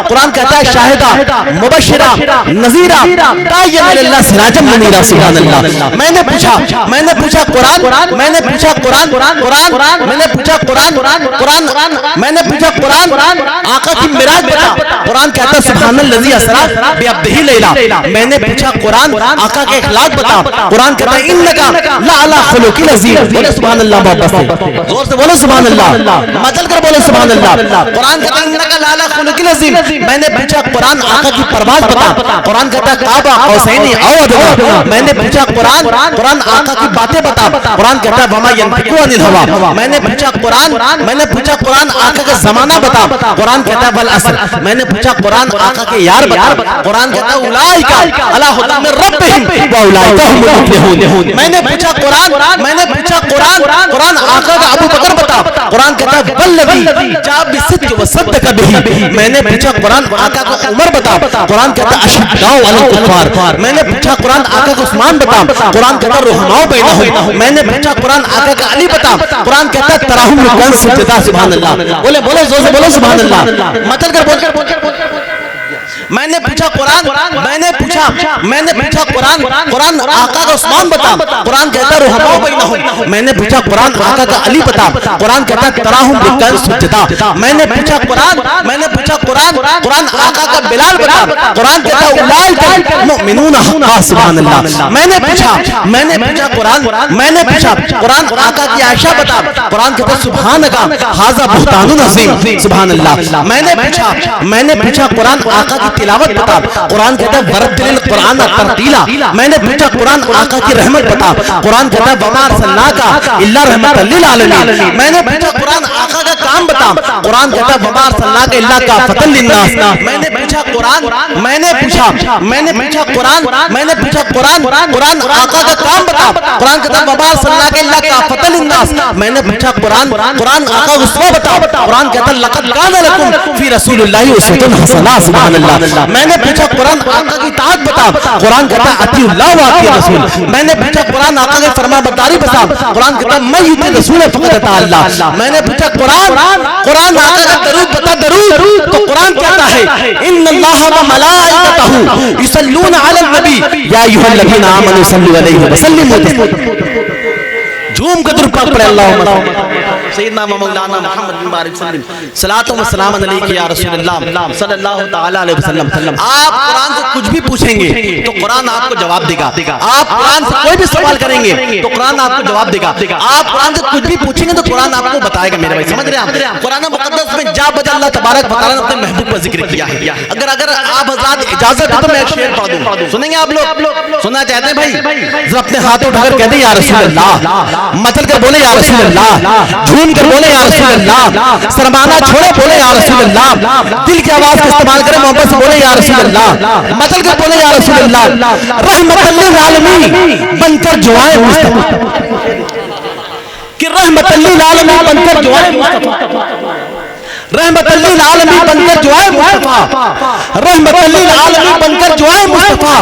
قرآن کہتا ہے شاہدہ مبشرہ نذیرہ داعیہ اللہ سراجا منیرا. سبحان اللہ. میں نے پوچھا قرآن میں نے پوچھا قرآن میں نے پوچھا قرآن میں نے پوچھا قرآن آقا کی معراج بتا. قرآن کہتا ہے سبحان الذی اسریٰ بعبدہ لیلا. میں نے پوچھا قرآن آقا کے اخلاق بتا. قرآن کہتا ہے انک لعلی خلق عظیم. بولے سبحان اللہ محبت سے, زور سے بولو سبحان اللہ, مچل کر بولو سبحان اللہ. قرآن کہتا ہے انک لعلی خلق عظیم. میں نے پوچھا قرآن آقا کی پرواز بتا. قرآن کہتا ہے کعبہ قوسین او ادنیٰ. میں نے پوچھا قرآن آقا کی باتیں بتا. قرآن کہتا ہے وما ینطق عن الہویٰ. میں نے پوچھا قرآن آقا کا زمانہ بتا. قرآن کہتا ہے والعصر. میں نے پوچھا قرآن آقا کے یار بتا. قرآن کہتا ہے اولئک علی ھدی من ربہم واولئک هم المفلحون. میں نے پوچھا قرآن آقا کا ابو بکر بتا. قرآن کہتا ہے والذی جاء بالصدق وصدق بہ. میں نے پوچھا قرآن آقا کو عمر بتا. قرآن کہتا ہے اشداء علی الکفار. میں نے پوچھا قرآن آقا کو عثمان بتا. قرآن کہتا ہے رحماء بینہم. میں نے پوچھا قرآن آقا کا علی بتا. قرآن کہتا ہے تراہم رکعا سجدا. سبحان اللہ. بولے زور سے بولو سبحان اللہ, مچل کر بول. میں نے پوچھا قرآن آقا کا عثمان بتا. قرآن کہتا ہے رحماء بینہم. میں نے پوچھا قرآن آقا کا علی بتا. قرآن کہتا ہے تراہم رکعا سجدا. میں نے پوچھا قرآن آقا کا بلال بتا. قرآن کہتا ہے اولئک المؤمنون حقا. سبحان اللہ. میں نے پوچھا قرآن آقا کی عائشہ بتا. قرآن کہتا ہے سبحانک ھذا بہتان عظیم. سبحان اللہ. میں نے پوچھا قرآن آقا کی تلاوت بتا. قرآن کہتا ہے ورتل القرآن ترتیلا. میں نے پوچھا قرآن آقا کی رحمت بتا. قرآن کہتا ہے وما ارسلناک الا رحمۃ للعالمین. میں نے پوچھا قرآن آقا کا کام بتا. قرآن کہتا ہے وما ارسلناک الا کافۃ للناس. میں نے پوچھا قرآن آقا کا کام بتا. قرآن کہتا ہے وما ارسلناک الا کافۃ للناس. میں نے پوچھا قرآن آقا کا اسوہ بتا. قرآن کہتا ہے لقد کان لکم فی رسول اللہ اسوۃ حسنہ. سبحان اللہ. میں نے پوچھا قرآن آقا کی اطاعت بتا. قرآن کہتا ہے اطیعوا اللہ واطیعوا الرسول. میں نے پوچھا قرآن آقا کی فرمانبرداری بتا. قرآن کہتا ہے من یطع الرسول فقد اطاع اللہ. میں نے پوچھا قرآن آقا کا درود بتا. درود تو قرآن کہتا ہے ان اللہ و ملائکتہ یصلون علی النبی یا ایھا الذین آمنوا صلوا علیہ وسلموا تسلیما. جھوم کے درود پاک پڑھے اللہم سیدنا مولانا محمد بن بارک وسلم صلاۃ و سلام علیک یا رسول اللہ صلی اللہ تعالی علیہ وسلم. آپ قرآن سے کچھ بھی پوچھیں گے تو قرآن آپ کو جواب دے گا. آپ قرآن سے کوئی بھی سوال کریں گے تو قرآن آپ کو جواب دے گا. آپ قرآن سے کچھ بھی پوچھیں گے تو قرآن آپ کو بتائے گا. میرے بھائی سمجھ رہے ہیں آپ؟ قرآن مقدس میں جا بجا اللہ تبارک و تعالی نے اپنے محبوب کا ذکر کیا ہے. اگر آپ حضرات اجازت دیں تو میں ایک شعر پڑھ دوں. سنیں گے آپ لوگ؟ سننا چاہتے ہیں بھائی؟ ذرا اپنے ہاتھ اٹھا کر کہہ دیں یا رسول اللہ. مچل کر بولے یا رسول اللہ. جھوم کر بولے یا رسول اللہ. سرمانہ چھوڑے بولے یا رسول اللہ. دل کی آواز کا استعمال کریں محبت سے بولے یا رسول اللہ. مچل کر بولے یا رسول اللہ. رحمت للعالمین بن کر جو آئے مصطفیٰ. کہ رحمت للعالمین بن کر جو آئے مصطفیٰ. رحمت للعالمین بن کر جو آئے مصطفیٰ. رحمت للعالمین بن کر جو آئے مصطفیٰ.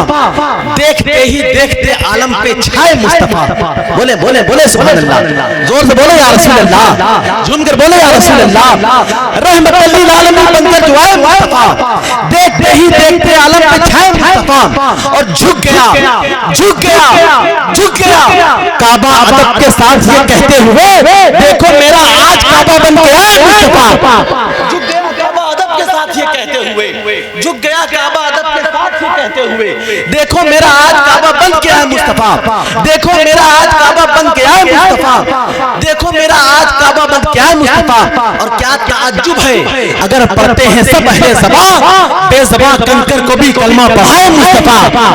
دیکھتے ہی دیکھتے عالم پہ چھائے مصطفیٰ. بولے سبحان اللہ. زور سے بولے یا رسول اللہ. جھوم کر بولے یا رسول اللہ. رحمت للعالمین بن کر جو آئے مصطفیٰ. دیکھتے ہی دیکھتے عالم پہ چھائے مصطفیٰ. اور جھک گیا کعبہ ادب کے ساتھ یہ کہتے ہوئے دیکھو میرا آج کعبہ بن کے آئے مصطفیٰ. جھک گیا کعبہ ادب کے ساتھ یہ کہتے ہوئے. جھک گیا کعبہ ادب کے ساتھ یہ کہتے ہوئے دیکھو میرا آج کعبہ بن کے آئے مصطفیٰ. دیکھو میرا آج کعبہ بن کے آئے مصطفیٰ. دیکھو میرا آج کعبہ بن کے آئے مصطفیٰ. اور کیا تعجب ہے اگر پڑھتے ہیں سب اہل زباں بے زباں کنکر کو بھی کلمہ پڑھائے مصطفیٰ.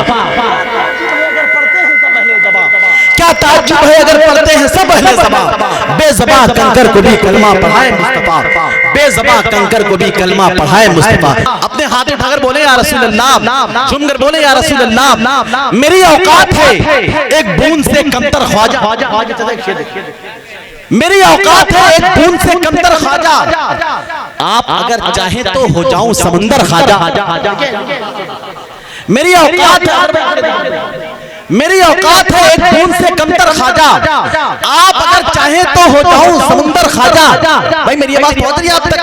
کیا تعجب ہے اگر پڑھتے ہیں سب اہل زباں بے زباں کنکر کو بھی کلمہ پڑھائے مصطفیٰ. بے زباں کنکر کو بھی کلمہ پڑھائے مصطفیٰ. اپنے ہاتھ اٹھا کر بولے یا رسول اللہ. جھوم کر بولے یا رسول اللہ. میری اوقات ہے ایک بوند سے کمتر خواجہ. میری اوقات ہے ایک بوند سے کمتر خواجہ. آپ اگر چاہیں تو ہو جاؤں سمندر خواجہ. میری اوقات ہے میری اوقات ہے ایک بوند سے کمتر خواجہ، آپ اگر چاہیں تو ہو جاؤں سمندر خواجہ۔ بھائی میری آواز پہنچ رہی ہے آپ تک؟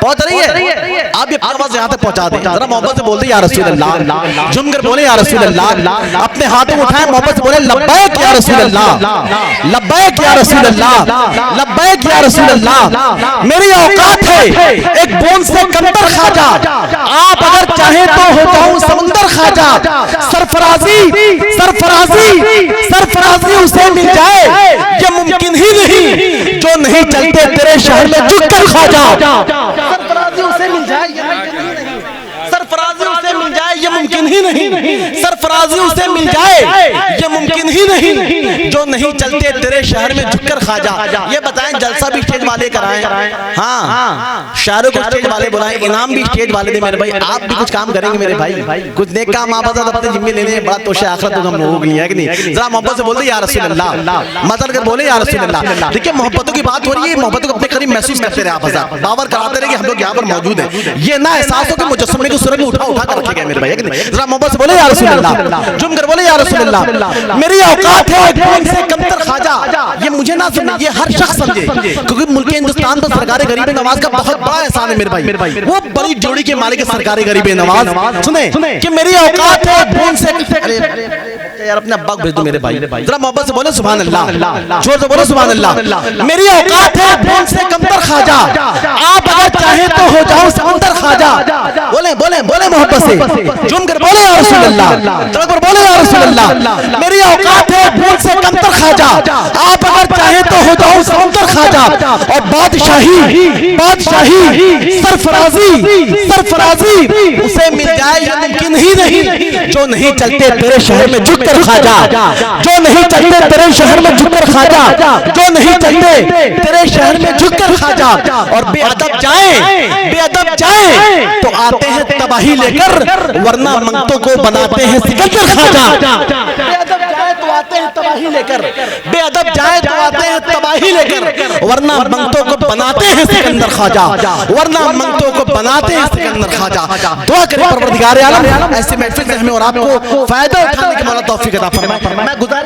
پہنچ رہی ہے؟ آپ یہ آواز یہاں تک پہنچا دیں، ذرا محبت سے بول دیں یا رسول اللہ، جم کر بولیں یا رسول اللہ، اپنے ہاتھوں اٹھائیں محبت سے بولیں لبیک یا رسول اللہ، لبیک یا رسول اللہ، لبیک یا رسول اللہ۔ میری اوقات ہے ایک بوند سے کمتر خواجہ، آپ اگر چاہیں تو ہو جاؤں سمندر خواجہ۔ سرفرازی سرفرازی سرفرازی اسے مل جائے یہ ممکن ہی نہیں جو نہیں چلتے تیرے شہر میں جھک کر خواجہ۔ سرفرازی اسے مل جائے یہ ممکن ہی نہیں، سرفرازی اسے مل جائے یہ ممکن ہی نہیں، سرفرازی اسے مل جائے یہ ممکن ہی نہیں جو نہیں چلتے تیرے شہر میں جھک کر خواجہ۔ یہ بتائیں جلسہ بھی اسٹیج والے کرائیں، ہاں شاعروں کو اسٹیج والے بلائیں، انعام بھی اسٹیج والے دیں میرے بھائی، آپ بھی کچھ کام کریں گے میرے بھائی، کچھ نیک کام آپ اپنے ذمہ لینے بڑا توشہ آخرت ہم لوگوں کے لیے ہے کہ نہیں؟ ذرا محبت سے بولے یا رسول اللہ، مدد کر بولے یا رسول اللہ۔ دیکھیں محبتوں کی بات ہو رہی ہے، محبتوں کو اپنے قریب محسوس کرتے رہے آپ حضرات، باور کراتے رہے کہ ہم لوگ یہاں پر موجود ہیں، یہ نہ احساس ہو کہ مجسمے کو سورج میں اٹھا کر رکھے گئے میرے بھائی، ذرا محبت سے بولے یا رسول اللہ، جم کر بولے یا رسول اللہ۔ میری اوقات ہے ایک بوند سے کمتر خواجہ، یہ مجھے نہ سمجھے، یہ ہر شخص سمجھے، کیونکہ ملک ہندوستان پر سرکار غریب نواز کا بہت بڑا احسان ہے میرے بھائی، وہ بڑی جوڑی کے مالک سرکار غریب نواز۔ سنیں کہ میری اوقات ہے ایک بوند سے، یار اپنے ابا کو بھیج دو میرے بھائی، ذرا محبت سے بولے سبحان اللہ، چھوڑ سے بولے سبحان اللہ۔ میری اوقات ہے بوند سے کمتر خواجہ، آپ اگر چاہیں تو ہو جاؤں سمندر خواجہ۔ بولیں بولیں بولیں محبت سے، جم کر بولے یا رسول اللہ، چل کر بولے یا رسول اللہ۔ میری اوقات ہے بوند سے کمتر خواجہ، آپ اگر چاہیں تو ہو جاؤں سمندر خواجہ۔ اور بادشاہی بادشاہی سرفرازی سرفرازی اسے مل جائے یہ ممکن ہی نہیں جو نہیں چلتے تیرے شہر میں جھک کر خواجہ، جو نہیں چلتے تیرے شہر میں جھک کر خواجہ، جو نہیں چلتے تیرے شہر میں جھک کر خواجہ۔ اور بے ادب جائیں بے ادب جائیں تو آتے ہیں تباہی لے کر، ورنہ منگتوں کو بناتے ہیں سکندر خواجہ۔ بے ادب جائیں تو آتے ہیں تباہی لے کر، بے ادب جائیں تو آتے ہیں تباہی لے کر، ورنہ منگتوں کو بناتے ہیں سکندر خواجہ، ورنہ منگتوں کو بناتے ہیں سکندر خواجہ۔ دعا کریں پروردگار عالم ایسے محفل سے ہمیں اور آپ کو فائدہ اٹھانے کی مولا توفیق عطا فرمائے۔ میں گزار